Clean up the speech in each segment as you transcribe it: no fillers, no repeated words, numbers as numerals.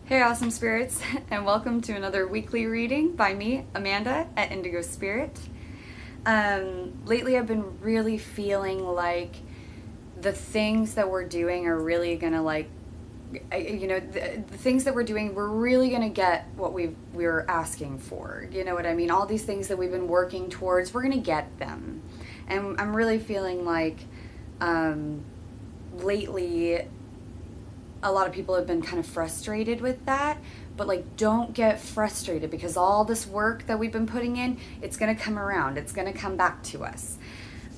Hey, awesome spirits, and welcome to another weekly reading by me, Amanda, at Indigo Spirit. Lately, I've been really feeling like the things that we're doing are really gonna the things that we're doing, we're really gonna get what we're asking for. You know what I mean? All these things that we've been working towards, we're gonna get them, and I'm really feeling like lately a lot of people have been kind of frustrated with that, but like don't get frustrated because all this work that we've been putting in, it's going to come around, it's going to come back to us.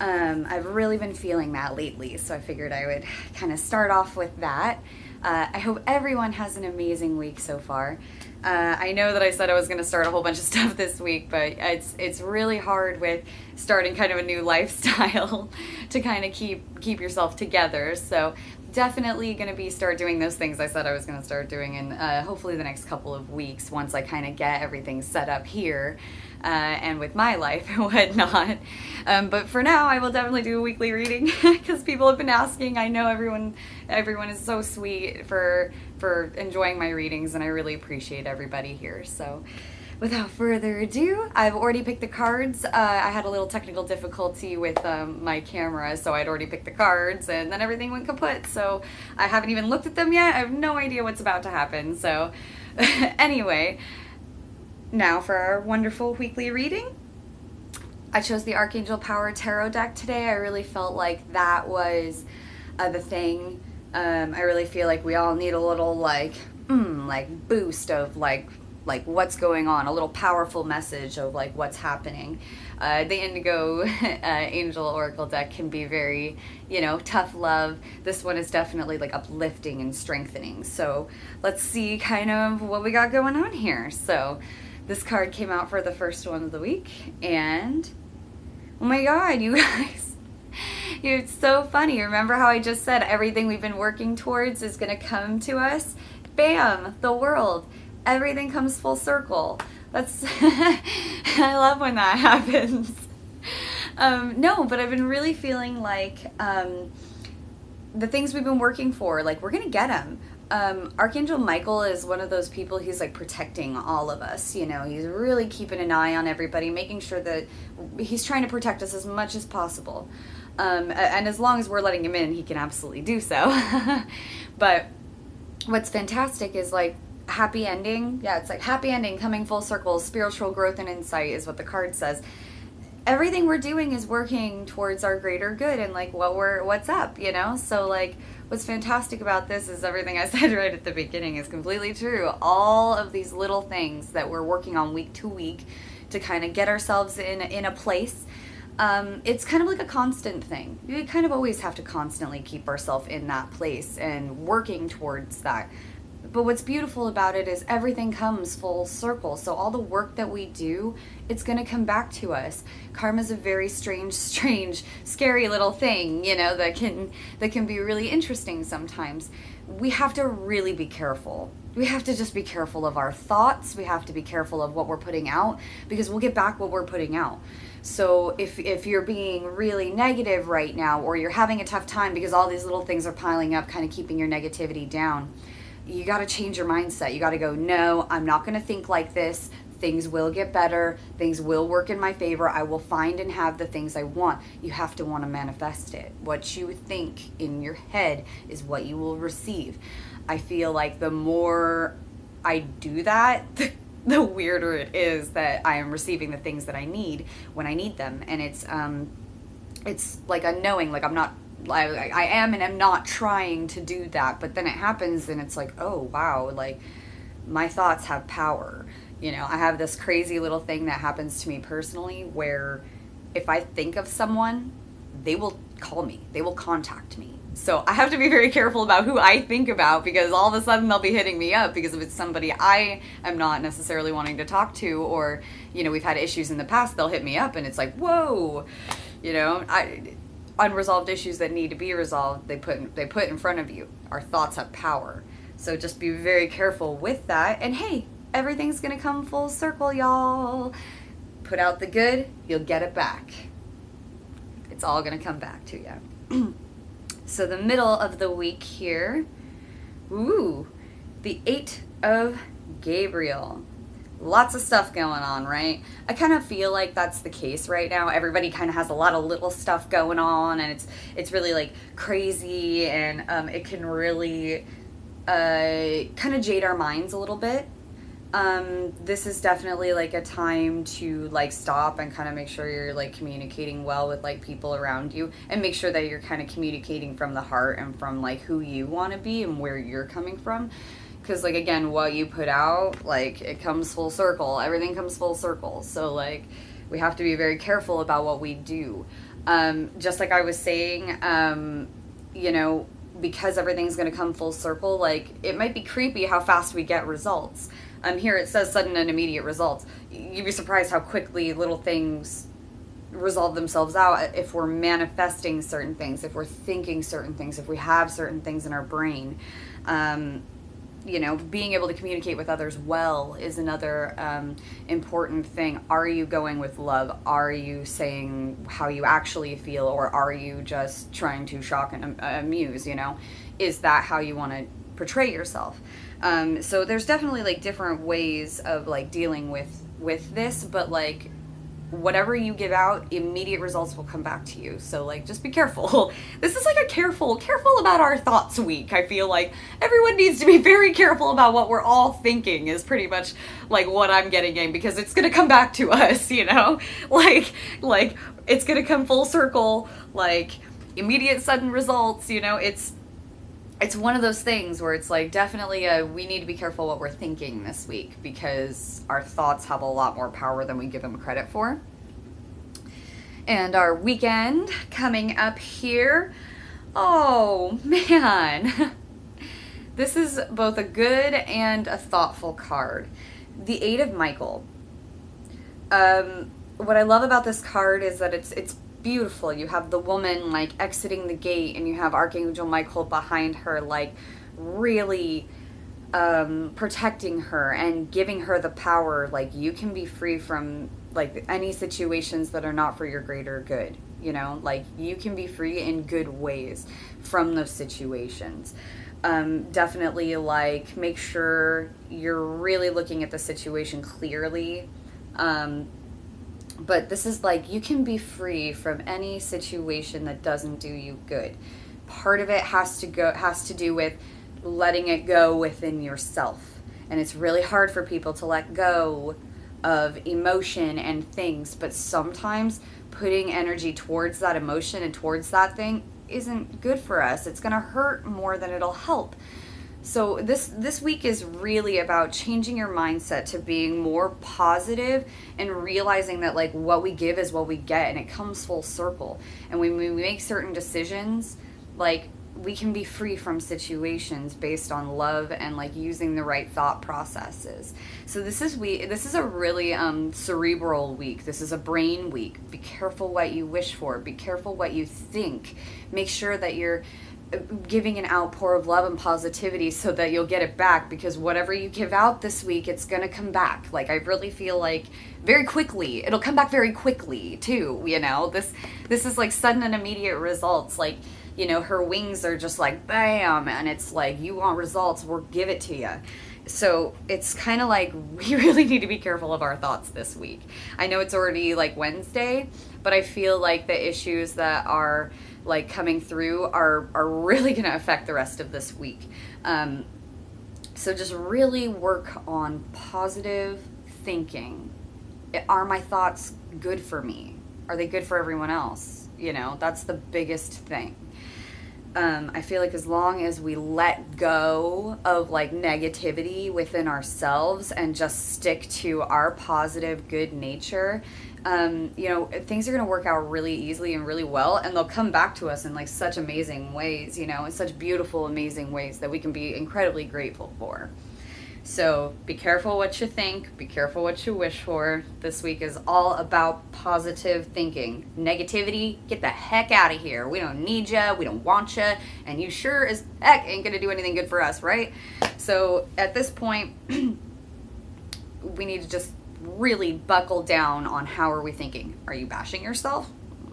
I've really been feeling that lately, so I figured I would kind of start off with that. I hope everyone has an amazing week so far. I know that I said I was going to start a whole bunch of stuff this week, but it's really hard with starting kind of a new lifestyle to kind of keep yourself together. So definitely going to start doing those things I said I was going to start doing in hopefully the next couple of weeks once I kind of get everything set up here and with my life and whatnot. But for now, I will definitely do a weekly reading because people have been asking. I know everyone is so sweet for enjoying my readings, and I really appreciate everybody here. So without further ado, I've already picked the cards. I had a little technical difficulty with my camera, so I'd already picked the cards, and then everything went kaput, so I haven't even looked at them yet. I have no idea what's about to happen. So anyway, now for our wonderful weekly reading. I chose the Archangel Power Tarot deck today. I really felt like that was the thing. I really feel like we all need a little like boost of like what's going on, a little powerful message of like what's happening. The Indigo Angel Oracle deck can be very, tough love. This one is definitely like uplifting and strengthening. So let's see kind of what we got going on here. So this card came out for the first one of the week, and oh my god, you guys, it's so funny. Remember how I just said everything we've been working towards is going to come to us? Bam! The world. Everything comes full circle. That's I love when that happens. No, but I've been really feeling like the things we've been working for, like we're gonna get them. Archangel Michael is one of those people who's like protecting all of us. He's really keeping an eye on everybody, making sure that he's trying to protect us as much as possible. And as long as we're letting him in, he can absolutely do so. But what's fantastic is like happy ending. Yeah, it's like happy ending, coming full circle, spiritual growth and insight is what the card says. Everything we're doing is working towards our greater good and like what's up, So like what's fantastic about this is everything I said right at the beginning is completely true. All of these little things that we're working on week to week to kind of get ourselves in a place. It's kind of like a constant thing. We kind of always have to constantly keep ourselves in that place and working towards that. But what's beautiful about it is everything comes full circle. So all the work that we do, it's going to come back to us. Karma's a very strange, scary little thing, that can be really interesting sometimes. We have to really be careful. We have to just be careful of our thoughts. We have to be careful of what we're putting out, because we'll get back what we're putting out. So if you're being really negative right now, or you're having a tough time because all these little things are piling up, kind of keeping your negativity down, you got to change your mindset. You got to go, no, I'm not going to think like this. Things will get better. Things will work in my favor. I will find and have the things I want. You have to want to manifest it. What you think in your head is what you will receive. I feel like the more I do that, the weirder it is that I am receiving the things that I need when I need them. And it's like unknowing, like I am and am not trying to do that, but then it happens and it's like, oh wow, like my thoughts have power. I have this crazy little thing that happens to me personally where if I think of someone, they will call me, they will contact me. So I have to be very careful about who I think about, because all of a sudden they'll be hitting me up because if it's somebody I am not necessarily wanting to talk to, or we've had issues in the past, they'll hit me up and it's like, whoa, unresolved issues that need to be resolved, they put in front of you. Our thoughts have power. So just be very careful with that. And hey, everything's gonna come full circle, y'all. Put out the good, you'll get it back. It's all gonna come back to you. So the middle of the week here, the 8 of Gabriel. Lots of stuff going on, right? I kind of feel like that's the case right now. Everybody kind of has a lot of little stuff going on, and it's really like crazy, and it can really kind of jade our minds a little bit. This is definitely like a time to like stop and kind of make sure you're like communicating well with like people around you, and make sure that you're kind of communicating from the heart and from like who you want to be and where you're coming from. Because like, again, what you put out, like, it comes full circle. Everything comes full circle. So like, we have to be very careful about what we do. Just like I was saying, you know, because everything's going to come full circle, like, it might be creepy how fast we get results. Here it says sudden and immediate results. You'd be surprised how quickly little things resolve themselves out if we're manifesting certain things, if we're thinking certain things, if we have certain things in our brain. You know, being able to communicate with others well is another important thing. Are you going with love? Are you saying how you actually feel, or are you just trying to shock and amuse, you know? Is that how you want to portray yourself? So there's definitely like different ways of like dealing with this, but like, whatever you give out, immediate results will come back to you. So like, just be careful. This is like a careful about our thoughts week. I feel like everyone needs to be very careful about what we're all thinking is pretty much like what I'm getting in, because it's going to come back to us, you know, like it's going to come full circle, like immediate sudden results, you know. It's one of those things where it's like, definitely we need to be careful what we're thinking this week, because our thoughts have a lot more power than we give them credit for. And our weekend coming up here. Oh man. This is both a good and a thoughtful card. The Eight of Michael. What I love about this card is that it's beautiful. You have the woman like exiting the gate, and you have Archangel Michael behind her, like really protecting her and giving her the power. Like, you can be free from like any situations that are not for your greater good, you know, like you can be free in good ways from those situations. Definitely like make sure you're really looking at the situation clearly. But this is like, you can be free from any situation that doesn't do you good. Part of it has to do with letting it go within yourself. And it's really hard for people to let go of emotion and things, but sometimes putting energy towards that emotion and towards that thing isn't good for us. It's going to hurt more than it'll help. So this week is really about changing your mindset to being more positive and realizing that like what we give is what we get, and it comes full circle. And when we make certain decisions, like we can be free from situations based on love and like using the right thought processes. So this is a really cerebral week. This is a brain week. Be careful what you wish for. Be careful what you think. Make sure that you're giving an outpour of love and positivity so that you'll get it back, because whatever you give out this week, it's gonna come back. Like, I really feel like very quickly. It'll come back very quickly too, you know. This is like sudden and immediate results. Like, you know, her wings are just like bam, and it's like, you want results, we'll give it to you. So it's kind of like, we really need to be careful of our thoughts this week. I know it's already like Wednesday, but I feel like the issues that are like coming through are really going to affect the rest of this week. So just really work on positive thinking. Are my thoughts good for me? Are they good for everyone else? You know, that's the biggest thing. I feel like as long as we let go of like negativity within ourselves and just stick to our positive good nature, you know, things are going to work out really easily and really well, and they'll come back to us in like such amazing ways, you know, in such beautiful, amazing ways that we can be incredibly grateful for. So be careful what you think, be careful what you wish for. This week is all about positive thinking. Negativity, get the heck out of here. We don't need you, we don't want you, and you sure as heck ain't gonna do anything good for us, right? So at this point, we need to just really buckle down on how are we thinking. Are you bashing yourself?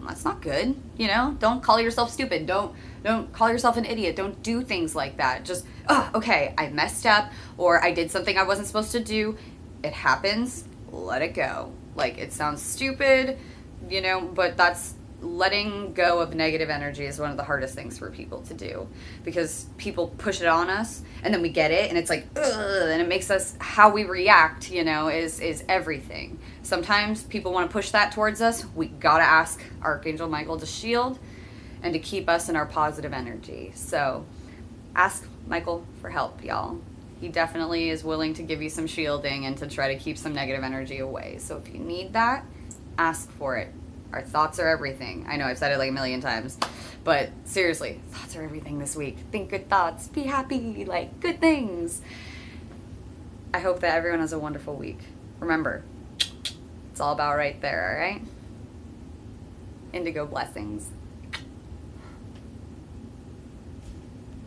That's not good. You know, don't call yourself stupid. Don't call yourself an idiot. Don't do things like that. Just, oh, okay, I messed up, or I did something I wasn't supposed to do. It happens. Let it go. Like, it sounds stupid, you know, but that's letting go of negative energy is one of the hardest things for people to do, because people push it on us and then we get it and it's like, ugh, and it makes us, how we react, you know, is everything. Sometimes people want to push that towards us. We gotta ask Archangel Michael to shield and to keep us in our positive energy. So ask Michael for help, y'all. He definitely is willing to give you some shielding and to try to keep some negative energy away. So if you need that, ask for it. Our thoughts are everything. I know I've said it like a million times, but seriously, thoughts are everything this week. Think good thoughts, be happy, like good things. I hope that everyone has a wonderful week. Remember, it's all about right there, all right? Indigo blessings.